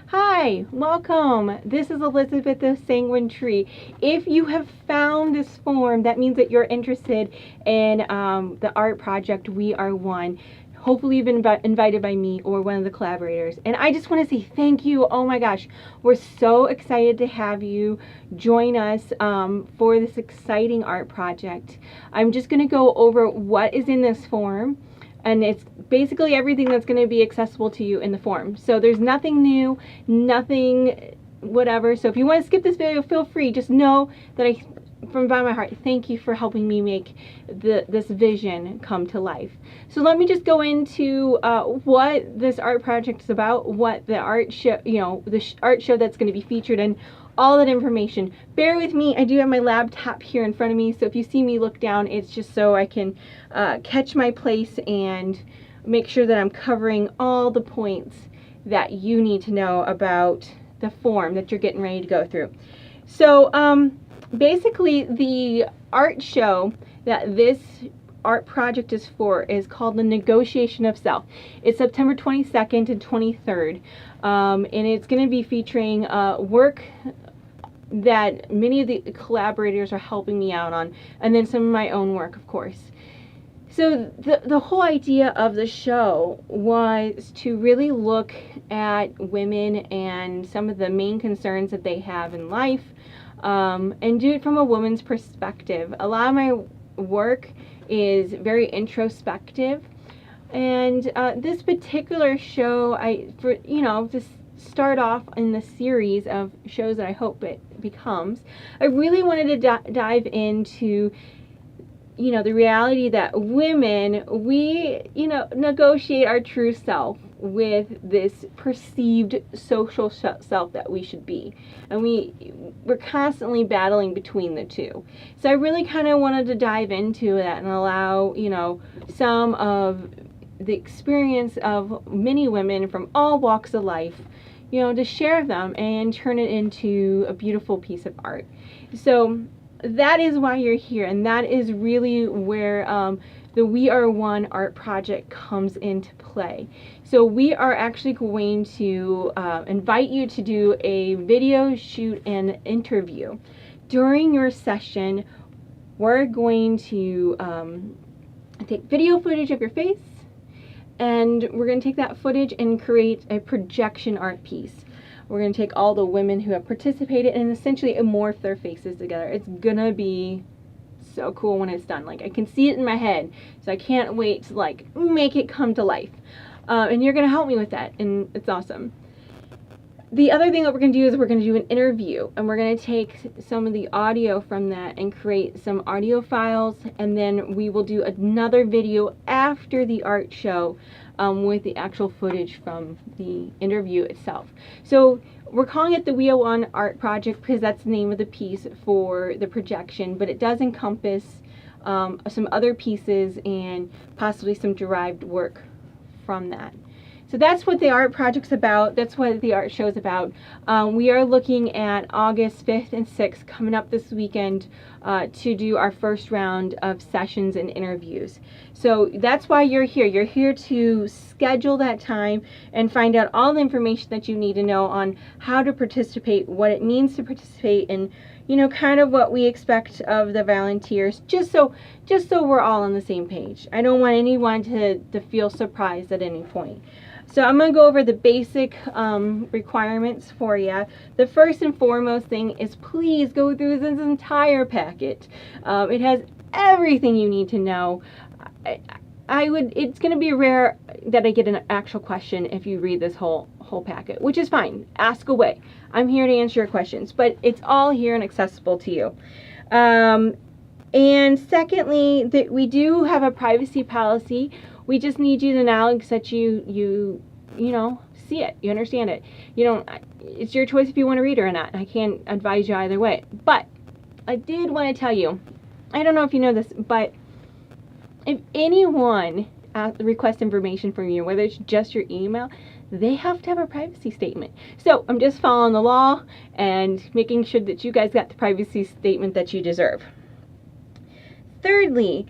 Hi, welcome. This is Elizabeth of Sanguine Tree. If you have found this form, that means that you're interested in the art project We Are One. Hopefully you've been invited by me or one of the collaborators. And I just want to say thank you. Oh my gosh, we're so excited to have you join us for this exciting art project. I'm just going to go over what is in this form. And it's basically everything that's going to be accessible to you in the form. So there's nothing new, nothing whatever. So if you want to skip this video, feel free. Just know that from the bottom of my heart, thank you for helping me make this vision come to life. So let me just go into what this art project is about, what the art show, the art show that's going to be featured in, all that information. Bear with me, I do have my laptop here in front of me, so if you see me look down, it's just so I can catch my place and make sure that I'm covering all the points that you need to know about the form that you're getting ready to go through. So basically the art show that this art project is for is called the Negotiation of Self. It's September 22nd and 23rd, and it's going to be featuring work that many of the collaborators are helping me out on, and then some of my own work, of course. So the whole idea of the show was to really look at women and some of the main concerns that they have in life, and do it from a woman's perspective. A lot of my work is very introspective, and this particular show, just start off in the series of shows that I hope it becomes, I really wanted to dive into the reality that women, we negotiate our true self with this perceived social self that we should be, and we're constantly battling between the two. So I really kind of wanted to dive into that and allow some of the experience of many women from all walks of life, to share them and turn it into a beautiful piece of art. So that is why you're here, and that is really where the We Are One art project comes into play. So we are actually going to invite you to do a video shoot and interview. During your session, we're going to take video footage of your face, and we're going to take that footage and create a projection art piece. We're going to take all the women who have participated and essentially morph their faces together. It's going to be so cool when it's done. Like, I can see it in my head, so I can't wait to make it come to life. And you're going to help me with that, and it's awesome. The other thing that we're going to do is we're going to do an interview, and we're going to take some of the audio from that and create some audio files, and then we will do another video after the art show with the actual footage from the interview itself. So we're calling it the We Are One art project because that's the name of the piece for the projection, but it does encompass some other pieces and possibly some derived work from that. So that's what the art project's about. That's what the art show's about. We are looking at August 5th and 6th coming up this weekend to do our first round of sessions and interviews. So that's why you're here. You're here to schedule that time and find out all the information that you need to know on how to participate, what it means to participate, and kind of what we expect of the volunteers, just so we're all on the same page. I don't want anyone to feel surprised at any point. So I'm going to go over the basic requirements for you. The first and foremost thing is please go through this entire packet. It has everything you need to know. It's going to be rare that I get an actual question if you read this whole packet, which is fine. Ask away. I'm here to answer your questions, but it's all here and accessible to you. And secondly, that we do have a privacy policy. We just need you to acknowledge that you see it, you understand it. It's your choice if you want to read it or not. I can't advise you either way. But I did want to tell you, I don't know if you know this, but if anyone requests information from you, whether it's just your email, they have to have a privacy statement. So I'm just following the law and making sure that you guys got the privacy statement that you deserve. Thirdly,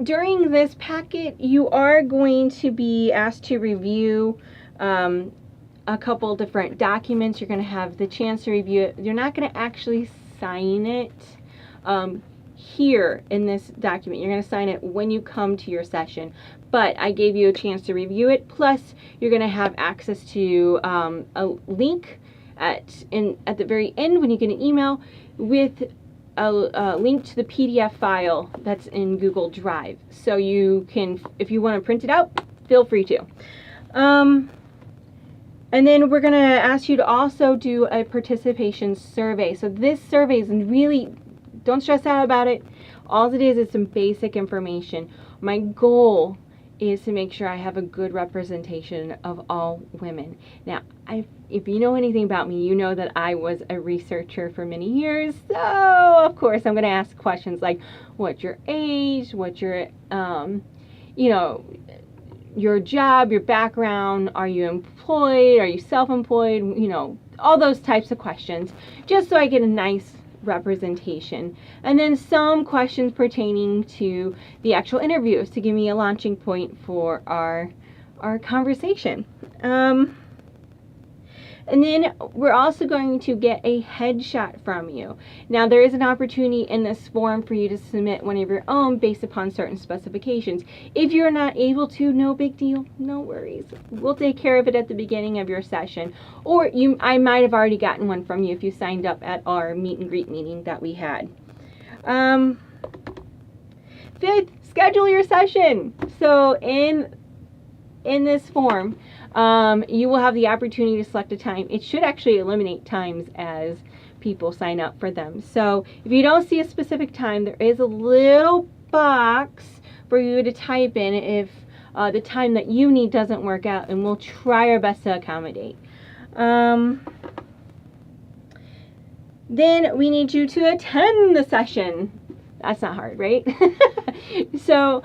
during this packet, you are going to be asked to review a couple different documents. You're going to have the chance to review it. You're not going to actually sign it here in this document. You're going to sign it when you come to your session, but I gave you a chance to review it. Plus, you're going to have access to a link at the very end when you get an email with a link to the PDF file that's in Google Drive. So you can, if you want to print it out, feel free to. And then we're going to ask you to also do a participation survey. So this survey is really, don't stress out about it. All it is some basic information. My goal is to make sure I have a good representation of all women. Now, if you know anything about me, you know that I was a researcher for many years. So, of course, I'm going to ask questions like, what's your age? What's your, you know, your job, your background, are you employed, are you self-employed, you know, all those types of questions, just so I get a nice representation. And then some questions pertaining to the actual interviews to give me a launching point for our conversation. And then we're also going to get a headshot from you. Now, there is an opportunity in this form for you to submit one of your own based upon certain specifications. If you're not able to, no big deal, no worries. We'll take care of it at the beginning of your session. Or I might have already gotten one from you if you signed up at our meet and greet meeting that we had. Fifth, schedule your session. So in this form, you will have the opportunity to select a time. It should actually eliminate times as people sign up for them. So if you don't see a specific time, there is a little box for you to type in if the time that you need doesn't work out, and we'll try our best to accommodate. Then we need you to attend the session. That's not hard, right? So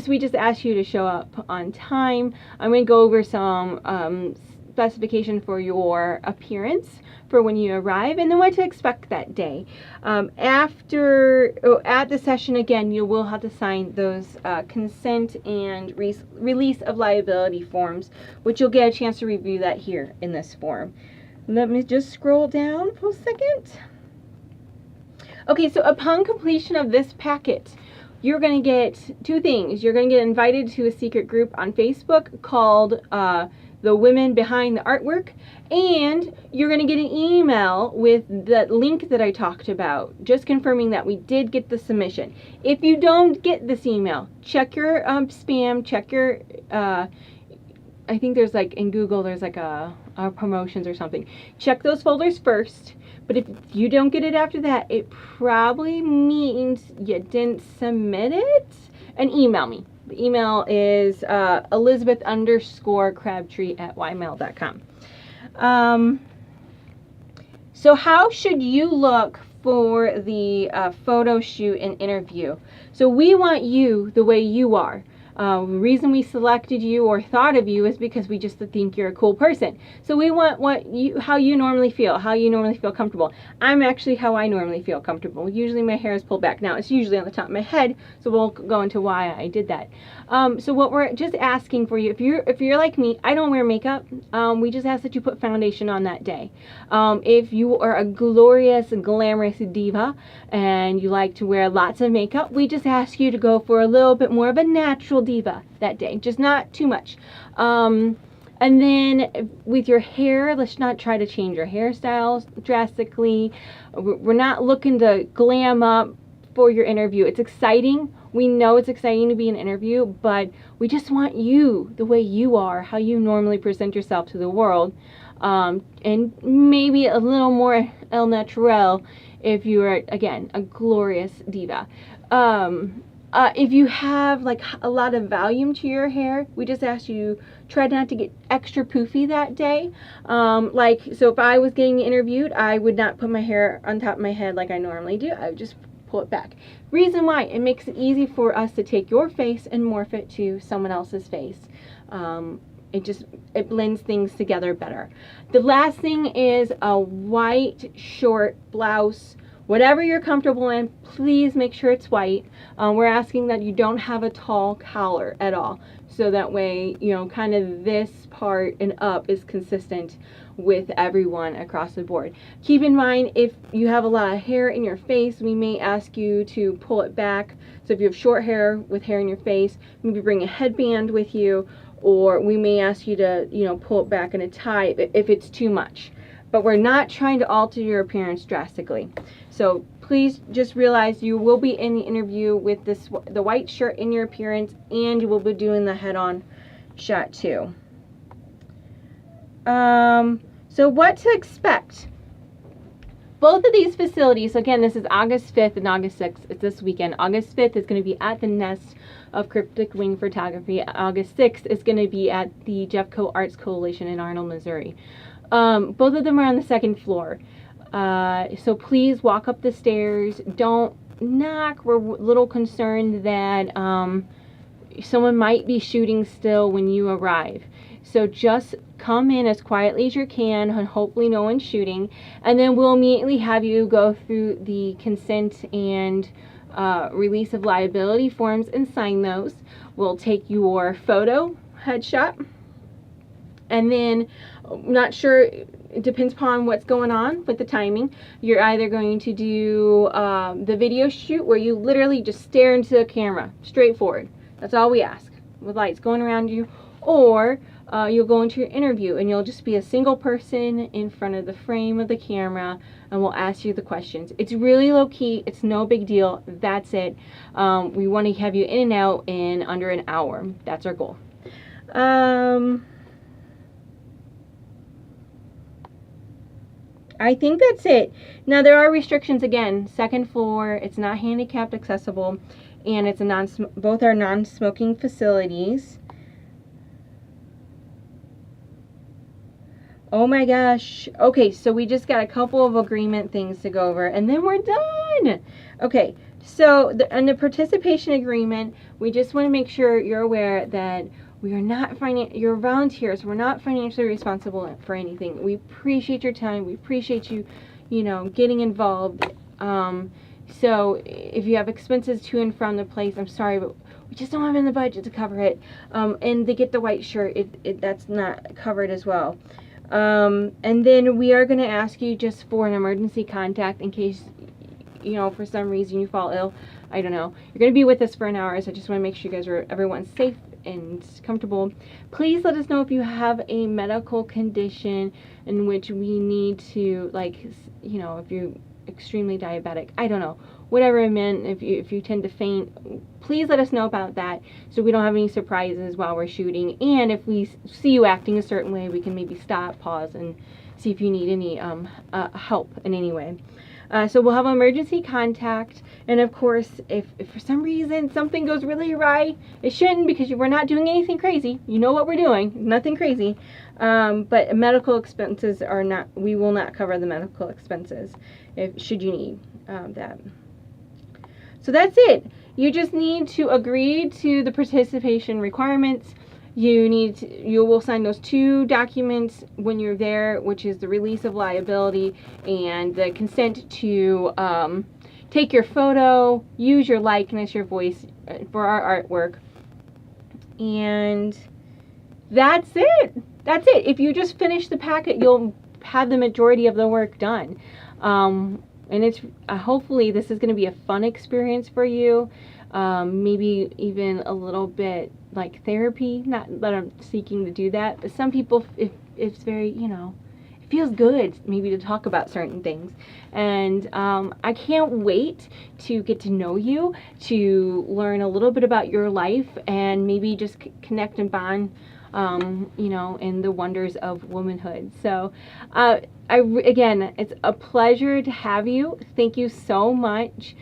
we just ask you to show up on time. I'm going to go over some specification for your appearance for when you arrive, and then what to expect that day. At the session, again, you will have to sign those consent and release of liability forms, which you'll get a chance to review that here in this form. Let me just scroll down for a second. Okay, so upon completion of this packet, you're going to get two things. You're going to get invited to a secret group on Facebook called The Women Behind the Artwork, and you're going to get an email with the link that I talked about, just confirming that we did get the submission. If you don't get this email, check your spam, check your, I think there's like in Google, there's like a promotions or something. Check those folders first. But if you don't get it after that, it probably means you didn't submit it. And email me. The email is Elizabeth_Crabtree@ymail.com. So how should you look for the photo shoot and interview? So we want you the way you are. The reason we selected you or thought of you is because we just think you're a cool person. So we want how you normally feel comfortable. I'm actually how I normally feel comfortable. Usually my hair is pulled back. Now it's usually on the top of my head, so we'll go into why I did that. So what we're just asking for you, if you're like me, I don't wear makeup. We just ask that you put foundation on that day. If you are a glorious and glamorous diva and you like to wear lots of makeup, we just ask you to go for a little bit more of a natural diva that day, just not too much. And then with your hair, let's not try to change your hairstyles drastically. We're not looking to glam up for your interview. It's exciting. We know it's exciting to be in an interview, but we just want you the way you are, how you normally present yourself to the world, and maybe a little more el natural if you are, again, a glorious diva. If you have like a lot of volume to your hair, we just ask you try not to get extra poofy that day. So if I was getting interviewed, I would not put my hair on top of my head like I normally do. I would just pull it back. Reason why: it makes it easy for us to take your face and morph it to someone else's face. It blends things together better. The last thing is a white short blouse. Whatever you're comfortable in, please make sure it's white. We're asking that you don't have a tall collar at all. so that way, you know, kind of this part and up is consistent with everyone across the board. Keep in mind, if you have a lot of hair in your face, we may ask you to pull it back. So if you have short hair with hair in your face, maybe bring a headband with you, or we may ask you to, you know, pull it back in a tie if it's too much. But we're not trying to alter your appearance drastically. So please just realize you will be in the interview with the white shirt in your appearance, and you will be doing the head-on shot too. So what to expect? Both of these facilities, so again, this is August 5th and August 6th. It's this weekend. August 5th is going to be at the Nest of Cryptic Wing Photography. August 6th is going to be at the Jeffco Arts Coalition in Arnold, Missouri. Both of them are on the second floor. So please walk up the stairs. Don't knock. We're a little concerned that someone might be shooting still when you arrive. So just come in as quietly as you can, and hopefully no one's shooting, and then we'll immediately have you go through the consent and release of liability forms and sign those. We'll take your photo, headshot, and then, not sure, it depends upon what's going on with the timing. You're either going to do the video shoot where you literally just stare into the camera, straightforward. That's all we ask, with lights going around you. Or you'll go into your interview and you'll just be a single person in front of the frame of the camera, and we'll ask you the questions. It's really low key. It's no big deal. That's it. We want to have you in and out in under an hour. That's our goal. I think that's it. Now there are restrictions again. Second floor, it's not handicapped accessible, and it's a both are non-smoking facilities. Oh my gosh. Okay, so we just got a couple of agreement things to go over, and then we're done. Okay, so on the participation agreement, we just want to make sure you're aware that we are not you're volunteers. We're not financially responsible for anything. We appreciate your time. We appreciate you, you know, getting involved. So if you have expenses to and from the place, I'm sorry, but we just don't have in the budget to cover it. And they get the white shirt. That's not covered as well. And then we are going to ask you just for an emergency contact in case, you know, for some reason you fall ill. I don't know. You're going to be with us for an hour, so I just want to make sure you guys everyone's safe and comfortable. Please let us know if you have a medical condition in which we need to, like, you know, if you're extremely diabetic, I don't know, whatever it meant, if you tend to faint, please let us know about that so we don't have any surprises while we're shooting. And if we see you acting a certain way, we can maybe stop, pause, and see if you need any help in any way. So we'll have emergency contact, and of course, if for some reason something goes really awry, it shouldn't, because we're not doing anything crazy. You know what we're doing, nothing crazy. But medical expenses are not, we will not cover the medical expenses should you need that. So that's it. You just need to agree to the participation requirements. You will sign those 2 documents when you're there, which is the release of liability and the consent to take your photo, use your likeness, your voice for our artwork. And that's it. That's it. If you just finish the packet, you'll have the majority of the work done. And it's hopefully this is going to be a fun experience for you. Maybe even a little bit like therapy. Not that I'm seeking to do that, but some people, it's very, you know, it feels good maybe to talk about certain things. And I can't wait to get to know you, to learn a little bit about your life, and maybe just connect and bond, you know, in the wonders of womanhood. So again, it's a pleasure to have you. Thank you so much.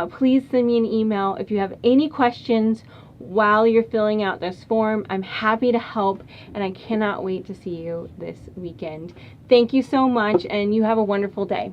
Please send me an email if you have any questions while you're filling out this form. I'm happy to help, and I cannot wait to see you this weekend. Thank you so much, and you have a wonderful day.